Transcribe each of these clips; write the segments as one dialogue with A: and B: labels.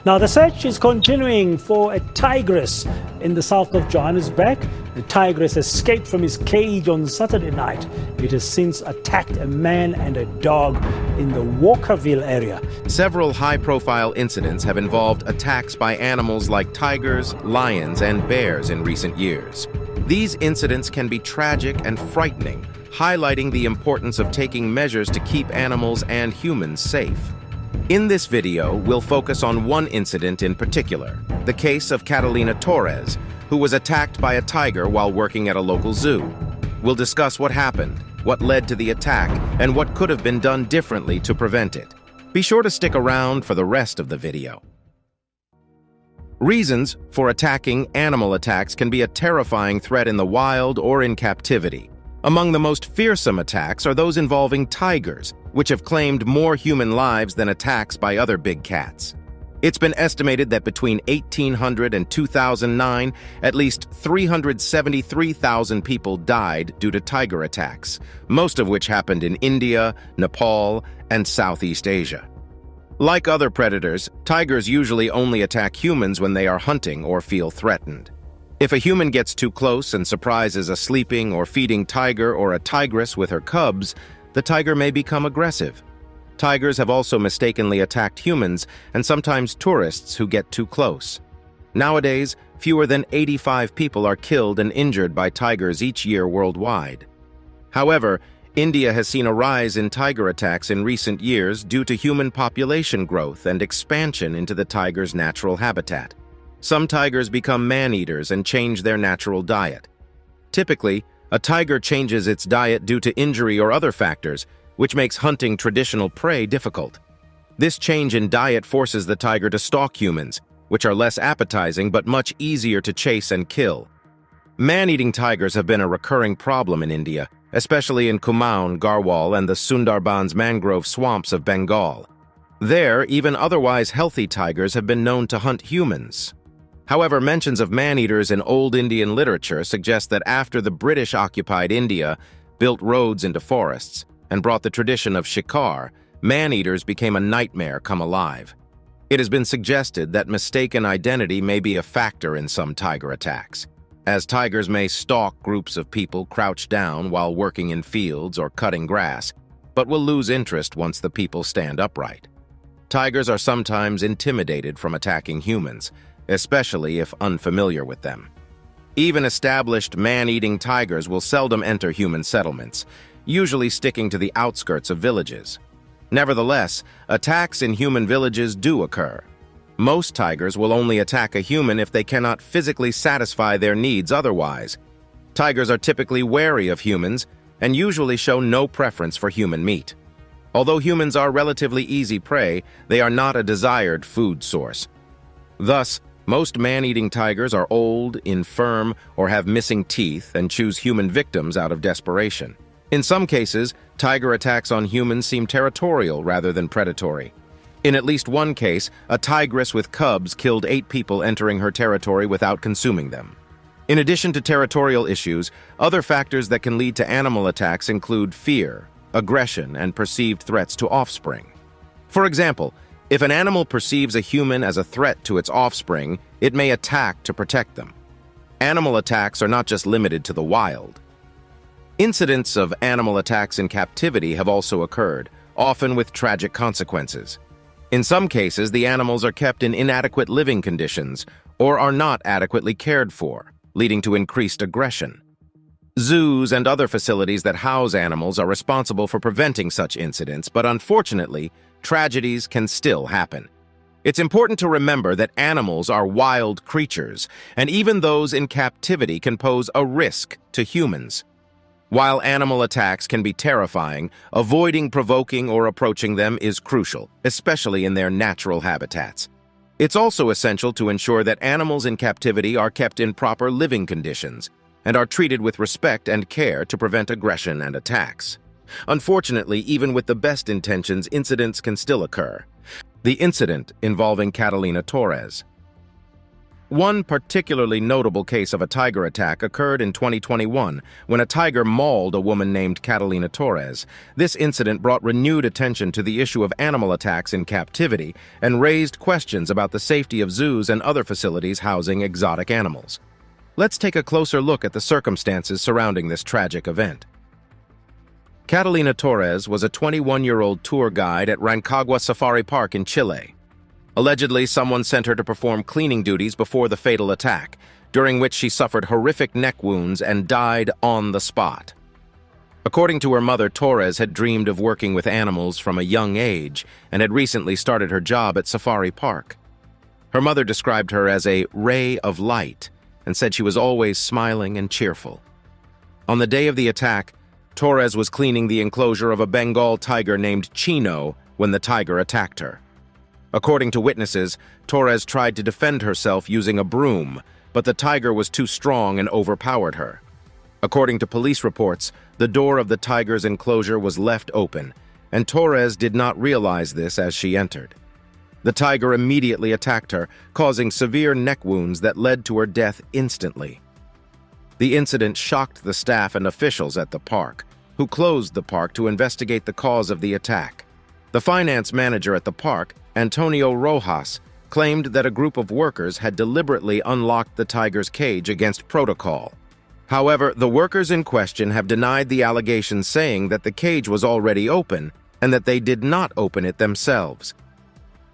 A: Now, the search is continuing for a tigress in the south of Johannesburg. The tigress escaped from his cage on Saturday night. It has since attacked a man and a dog in the Walkerville area.
B: Several high-profile incidents have involved attacks by animals like tigers, lions, and bears in recent years. These incidents can be tragic and frightening, highlighting the importance of taking measures to keep animals and humans safe. In this video, we'll focus on one incident in particular, the case of Catalina Torres, who was attacked by a tiger while working at a local zoo. We'll discuss what happened, what led to the attack, and what could have been done differently to prevent it. Be sure to stick around for the rest of the video. Reasons for attacking animal attacks can be a terrifying threat in the wild or in captivity. Among the most fearsome attacks are those involving tigers, which have claimed more human lives than attacks by other big cats. It's been estimated that between 1800 and 2009, at least 373,000 people died due to tiger attacks, most of which happened in India, Nepal, and Southeast Asia. Like other predators, tigers usually only attack humans when they are hunting or feel threatened. If a human gets too close and surprises a sleeping or feeding tiger or a tigress with her cubs, the tiger may become aggressive. Tigers have also mistakenly attacked humans and sometimes tourists who get too close. Nowadays, fewer than 85 people are killed and injured by tigers each year worldwide. However, India has seen a rise in tiger attacks in recent years due to human population growth and expansion into the tiger's natural habitat. Some tigers become man-eaters and change their natural diet. Typically, a tiger changes its diet due to injury or other factors, which makes hunting traditional prey difficult. This change in diet forces the tiger to stalk humans, which are less appetizing but much easier to chase and kill. Man-eating tigers have been a recurring problem in India, especially in Kumaon, Garhwal, and the Sundarbans mangrove swamps of Bengal. There, even otherwise healthy tigers have been known to hunt humans. However, mentions of man-eaters in old Indian literature suggest that after the British occupied India, built roads into forests, and brought the tradition of shikar, man-eaters became a nightmare come alive. It has been suggested that mistaken identity may be a factor in some tiger attacks, as tigers may stalk groups of people crouched down while working in fields or cutting grass, but will lose interest once the people stand upright. Tigers are sometimes intimidated from attacking humans, especially if unfamiliar with them. Even established man-eating tigers will seldom enter human settlements, usually sticking to the outskirts of villages. Nevertheless, attacks in human villages do occur. Most tigers will only attack a human if they cannot physically satisfy their needs otherwise. Tigers are typically wary of humans and usually show no preference for human meat. Although humans are relatively easy prey, they are not a desired food source. Thus, most man-eating tigers are old, infirm, or have missing teeth and choose human victims out of desperation. In some cases, tiger attacks on humans seem territorial rather than predatory. In at least one case, a tigress with cubs killed 8 people entering her territory without consuming them. In addition to territorial issues, other factors that can lead to animal attacks include fear, aggression, and perceived threats to offspring. For example, if an animal perceives a human as a threat to its offspring, it may attack to protect them. Animal attacks are not just limited to the wild. Incidents of animal attacks in captivity have also occurred, often with tragic consequences. In some cases, the animals are kept in inadequate living conditions or are not adequately cared for, leading to increased aggression. Zoos and other facilities that house animals are responsible for preventing such incidents, but unfortunately, tragedies can still happen. It's important to remember that animals are wild creatures, and even those in captivity can pose a risk to humans. While animal attacks can be terrifying, avoiding provoking or approaching them is crucial, especially in their natural habitats. It's also essential to ensure that animals in captivity are kept in proper living conditions and are treated with respect and care to prevent aggression and attacks. Unfortunately, even with the best intentions, incidents can still occur. The incident involving Catalina Torres. One particularly notable case of a tiger attack occurred in 2021 when a tiger mauled a woman named Catalina Torres. This incident brought renewed attention to the issue of animal attacks in captivity and raised questions about the safety of zoos and other facilities housing exotic animals. Let's take a closer look at the circumstances surrounding this tragic event. Catalina Torres was a 21-year-old tour guide at Rancagua Safari Park in Chile. Allegedly, someone sent her to perform cleaning duties before the fatal attack, during which she suffered horrific neck wounds and died on the spot. According to her mother, Torres had dreamed of working with animals from a young age and had recently started her job at Safari Park. Her mother described her as a ray of light and said she was always smiling and cheerful. On the day of the attack, Torres was cleaning the enclosure of a Bengal tiger named Chino when the tiger attacked her. According to witnesses, Torres tried to defend herself using a broom, but the tiger was too strong and overpowered her. According to police reports, the door of the tiger's enclosure was left open, and Torres did not realize this as she entered. The tiger immediately attacked her, causing severe neck wounds that led to her death instantly. The incident shocked the staff and officials at the park, who closed the park to investigate the cause of the attack. The finance manager at the park, Antonio Rojas, claimed that a group of workers had deliberately unlocked the tiger's cage against protocol. However, the workers in question have denied the allegations, saying that the cage was already open and that they did not open it themselves.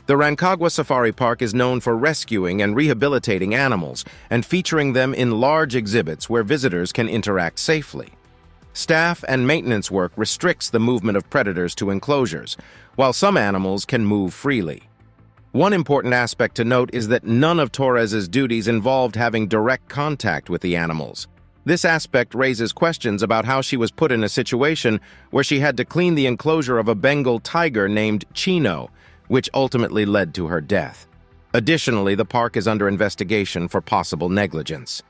B: The Rancagua Safari Park is known for rescuing and rehabilitating animals and featuring them in large exhibits where visitors can interact safely. Staff and maintenance work restricts the movement of predators to enclosures, while some animals can move freely. One important aspect to note is that none of Torres's duties involved having direct contact with the animals. This aspect raises questions about how she was put in a situation where she had to clean the enclosure of a Bengal tiger named Chino, which ultimately led to her death. Additionally, the park is under investigation for possible negligence.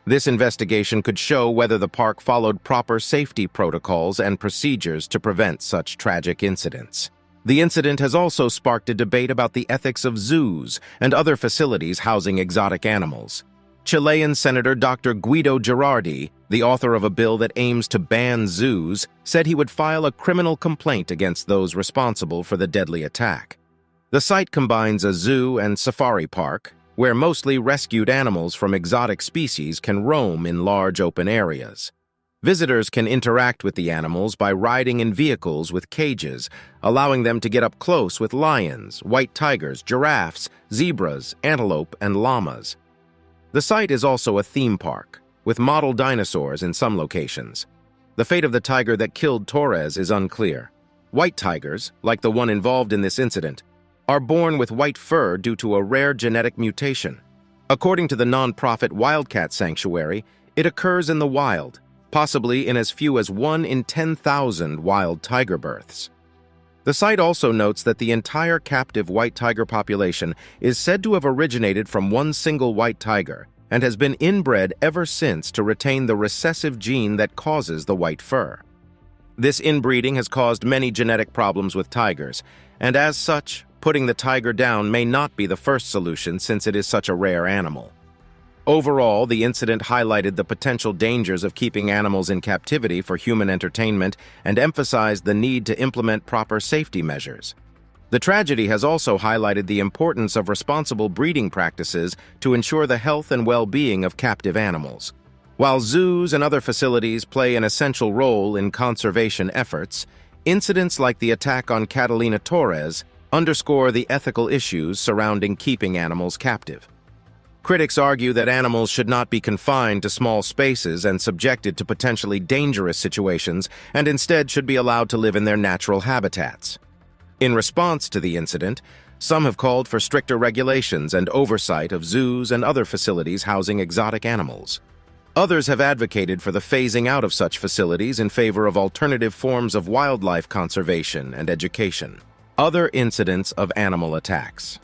B: This investigation could show whether the park followed proper safety protocols and procedures to prevent such tragic incidents. The incident has also sparked a debate about the ethics of zoos and other facilities housing exotic animals. Chilean Senator Dr. Guido Girardi, the author of a bill that aims to ban zoos, said he would file a criminal complaint against those responsible for the deadly attack. The site combines a zoo and safari park, where mostly rescued animals from exotic species can roam in large open areas. Visitors can interact with the animals by riding in vehicles with cages, allowing them to get up close with lions, white tigers, giraffes, zebras, antelope, and llamas. The site is also a theme park, with model dinosaurs in some locations. The fate of the tiger that killed Torres is unclear. White tigers, like the one involved in this incident, are born with white fur due to a rare genetic mutation. According to the nonprofit Wildcat Sanctuary, it occurs in the wild, possibly in as few as 1 in 10,000 wild tiger births. The site also notes that the entire captive white tiger population is said to have originated from one single white tiger and has been inbred ever since to retain the recessive gene that causes the white fur. This inbreeding has caused many genetic problems with tigers, and as such, putting the tiger down may not be the first solution since it is such a rare animal. Overall, the incident highlighted the potential dangers of keeping animals in captivity for human entertainment and emphasized the need to implement proper safety measures. The tragedy has also highlighted the importance of responsible breeding practices to ensure the health and well-being of captive animals. While zoos and other facilities play an essential role in conservation efforts, incidents like the attack on Catalina Torres underscore the ethical issues surrounding keeping animals captive. Critics argue that animals should not be confined to small spaces and subjected to potentially dangerous situations, and instead should be allowed to live in their natural habitats. In response to the incident, some have called for stricter regulations and oversight of zoos and other facilities housing exotic animals. Others have advocated for the phasing out of such facilities in favor of alternative forms of wildlife conservation and education. Other incidents of animal attacks.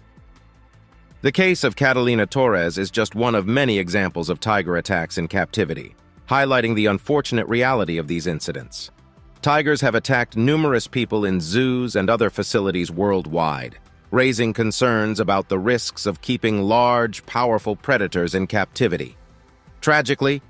B: The case of Catalina Torres is just one of many examples of tiger attacks in captivity, highlighting the unfortunate reality of these incidents. Tigers have attacked numerous people in zoos and other facilities worldwide, raising concerns about the risks of keeping large, powerful predators in captivity. Tragically,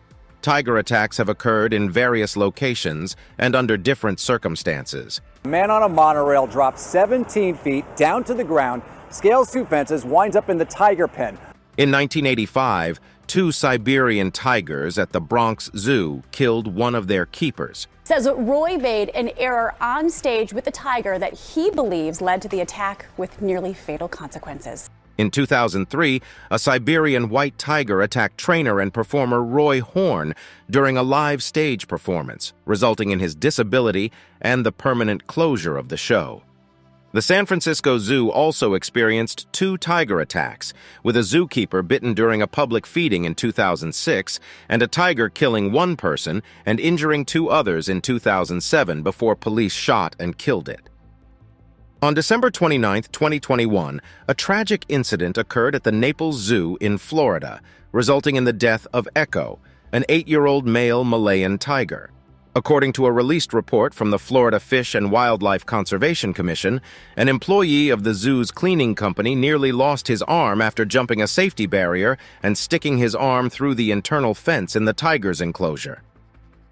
B: tiger attacks have occurred in various locations and under different circumstances.
C: A man on a monorail drops 17 feet down to the ground, scales two fences, winds up in the tiger pen.
B: In 1985, 2 Siberian tigers at the Bronx Zoo killed one of their keepers.
D: Says Roy made an error on stage with the tiger that he believes led to the attack with nearly fatal consequences.
B: In 2003, a Siberian white tiger attacked trainer and performer Roy Horn during a live stage performance, resulting in his disability and the permanent closure of the show. The San Francisco Zoo also experienced 2 tiger attacks, with a zookeeper bitten during a public feeding in 2006 and a tiger killing 1 person and injuring 2 others in 2007 before police shot and killed it. On December 29, 2021, a tragic incident occurred at the Naples Zoo in Florida, resulting in the death of Echo, an 8-year-old male Malayan tiger. According to a released report from the Florida Fish and Wildlife Conservation Commission, an employee of the zoo's cleaning company nearly lost his arm after jumping a safety barrier and sticking his arm through the internal fence in the tiger's enclosure.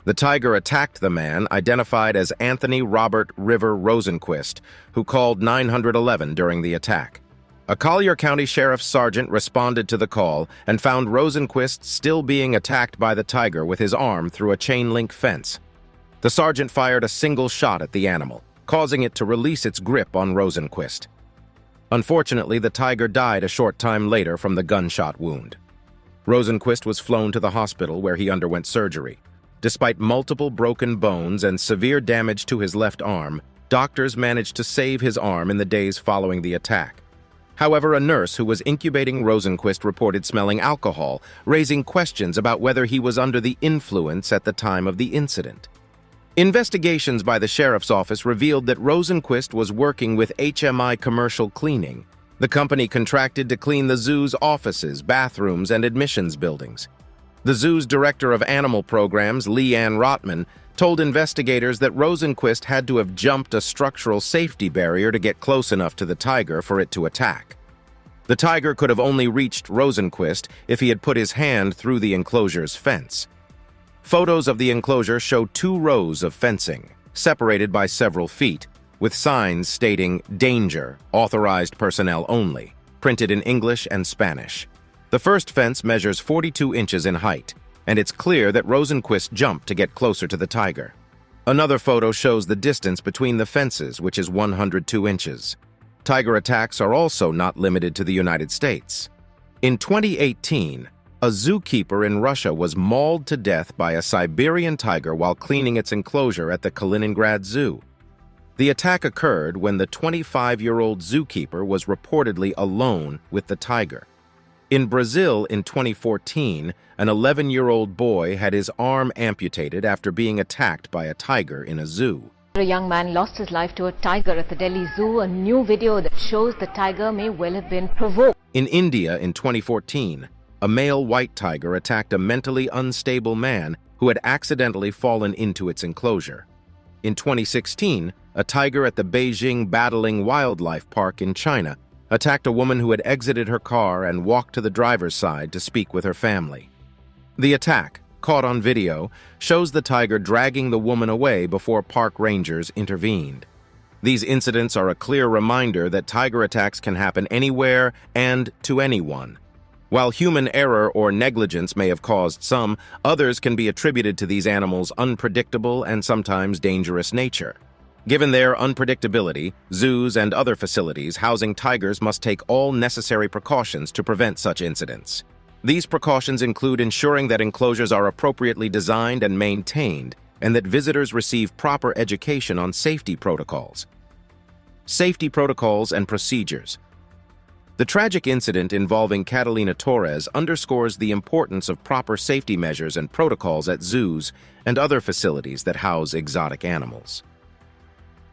B: The tiger attacked the man, identified as Anthony Robert River Rosenquist, who called 911 during the attack. A Collier County Sheriff's sergeant responded to the call and found Rosenquist still being attacked by the tiger with his arm through a chain-link fence. The sergeant fired a single shot at the animal, causing it to release its grip on Rosenquist. Unfortunately, the tiger died a short time later from the gunshot wound. Rosenquist was flown to the hospital where he underwent surgery. Despite multiple broken bones and severe damage to his left arm, doctors managed to save his arm in the days following the attack. However, a nurse who was incubating Rosenquist reported smelling alcohol, raising questions about whether he was under the influence at the time of the incident. Investigations by the sheriff's office revealed that Rosenquist was working with HMI Commercial Cleaning. The company contracted to clean the zoo's offices, bathrooms, and admissions buildings. The zoo's director of animal programs, Leanne Rotman, told investigators that Rosenquist had to have jumped a structural safety barrier to get close enough to the tiger for it to attack. The tiger could have only reached Rosenquist if he had put his hand through the enclosure's fence. Photos of the enclosure show 2 rows of fencing, separated by several feet, with signs stating "Danger, authorized personnel only," printed in English and Spanish. The first fence measures 42 inches in height, and it's clear that Rosenquist jumped to get closer to the tiger. Another photo shows the distance between the fences, which is 102 inches. Tiger attacks are also not limited to the United States. In 2018, a zookeeper in Russia was mauled to death by a Siberian tiger while cleaning its enclosure at the Kaliningrad Zoo. The attack occurred when the 25-year-old zookeeper was reportedly alone with the tiger. In Brazil in 2014, an 11-year-old boy had his arm amputated after being attacked by a tiger in a zoo.
E: A young man lost his life to a tiger at the Delhi Zoo. A new video that shows the tiger may well have been provoked.
B: In India in 2014, a male white tiger attacked a mentally unstable man who had accidentally fallen into its enclosure. In 2016, a tiger at the Beijing Battling Wildlife Park in China attacked a woman who had exited her car and walked to the driver's side to speak with her family. The attack, caught on video, shows the tiger dragging the woman away before park rangers intervened. These incidents are a clear reminder that tiger attacks can happen anywhere and to anyone. While human error or negligence may have caused some, others can be attributed to these animals' unpredictable and sometimes dangerous nature. Given their unpredictability, zoos and other facilities housing tigers must take all necessary precautions to prevent such incidents. These precautions include ensuring that enclosures are appropriately designed and maintained, and that visitors receive proper education on safety protocols. Safety protocols and procedures. The tragic incident involving Catalina Torres underscores the importance of proper safety measures and protocols at zoos and other facilities that house exotic animals.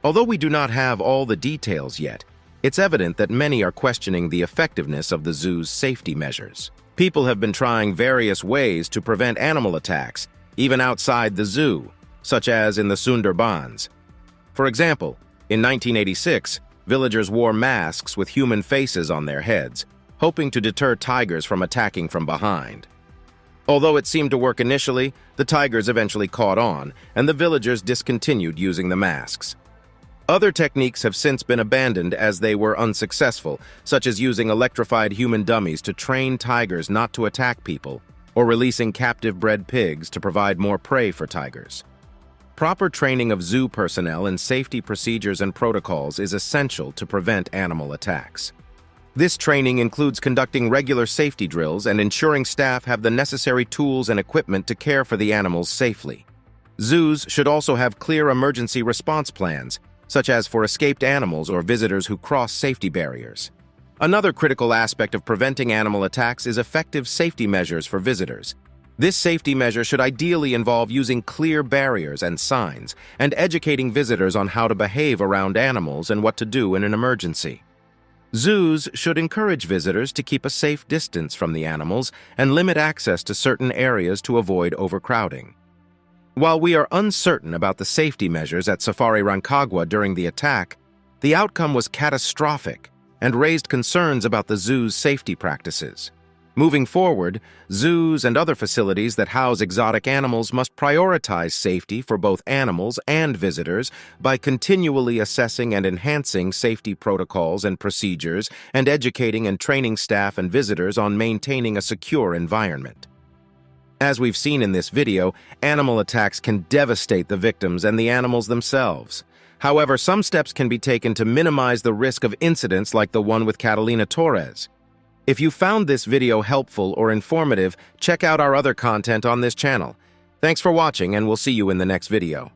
B: Although we do not have all the details yet, it's evident that many are questioning the effectiveness of the zoo's safety measures. People have been trying various ways to prevent animal attacks, even outside the zoo, such as in the Sundarbans. For example, in 1986, Villagers wore masks with human faces on their heads, hoping to deter tigers from attacking from behind. Although it seemed to work initially, the tigers eventually caught on, and the villagers discontinued using the masks. Other techniques have since been abandoned as they were unsuccessful, such as using electrified human dummies to train tigers not to attack people, or releasing captive-bred pigs to provide more prey for tigers. Proper training of zoo personnel in safety procedures and protocols is essential to prevent animal attacks. This training includes conducting regular safety drills and ensuring staff have the necessary tools and equipment to care for the animals safely. Zoos should also have clear emergency response plans, such as for escaped animals or visitors who cross safety barriers. Another critical aspect of preventing animal attacks is effective safety measures for visitors. This safety measure should ideally involve using clear barriers and signs, and educating visitors on how to behave around animals and what to do in an emergency. Zoos should encourage visitors to keep a safe distance from the animals and limit access to certain areas to avoid overcrowding. While we are uncertain about the safety measures at Safari Rancagua during the attack, the outcome was catastrophic and raised concerns about the zoo's safety practices. Moving forward, zoos and other facilities that house exotic animals must prioritize safety for both animals and visitors by continually assessing and enhancing safety protocols and procedures and educating and training staff and visitors on maintaining a secure environment. As we've seen in this video, animal attacks can devastate the victims and the animals themselves. However, some steps can be taken to minimize the risk of incidents like the one with Catalina Torres. If you found this video helpful or informative, check out our other content on this channel. Thanks for watching, and we'll see you in the next video.